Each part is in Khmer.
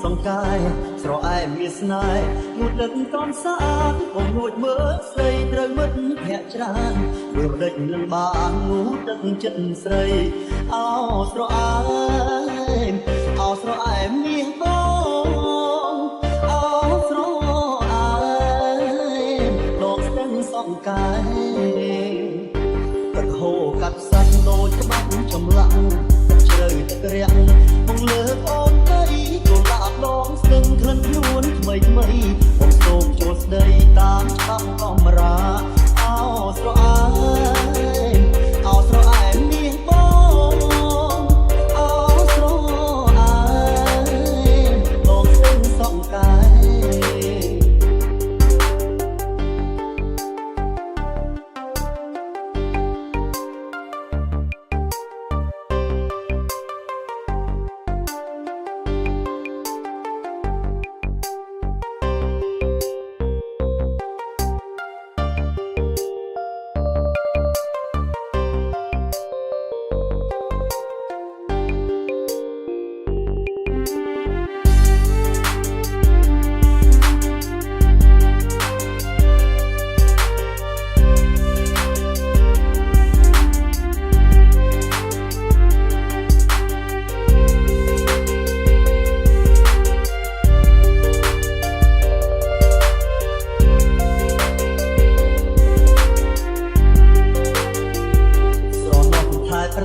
សង្កាយស្រអែមមានស្នេហ៍ងូតទឹកកំសាន្តបងងួចមើលស្រីត្រូវមិត្តភក្តិច្រើនមើលដេចនឹងបានងូតទឹកចិត្តស្រីអោស្រអែមអោស្រអែមមានបងអោស្រអែមដងស្ទឹងសង្កាយទឹកហូរកាត់សាច់ដូចក្បាច់ចម្លាក់ជ្រៅទឹករាំងមកលើអូនទៅកុលាបដងស្ទឹងក្លិនខ្លួនថ្មីថ្មីបងសូមចូលស្ដីតាមច្បាប់កំរាអោស្រអែមអោស្រអែមមានបងអោស្រអែមដងស្ទឹងសង្កាយ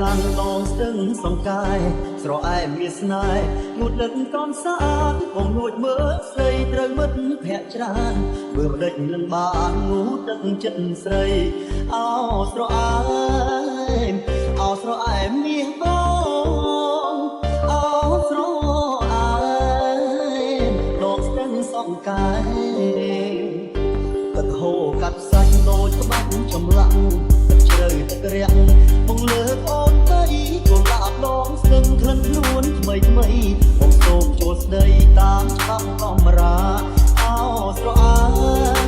រាំងដងស្ទឹងសង្កាយស្រអែមមានស្នេហ៍ងូតទឹកកំសាន្តបងងួចមើលស្រីត្រូវមិត្តភក្តិច្រើនមើលដេចនឹងបានងូតទឹកចិត្តស្រីអោស្រអែមអោស្រអែមមានបងអោស្រអែមដងស្ទឹងសង្កាយទឹកហូរកាត់សាច់ដូចក្បាច់ចម្លាក់ជ្រៅទឹករាំងមកលើអូនទៅកុលាបដងស្ទឹងក្លិនខ្លួនថ្មីថ្មីបងសូមចូលស្ដីតាមច្បាប់កំរាអោស្រអែម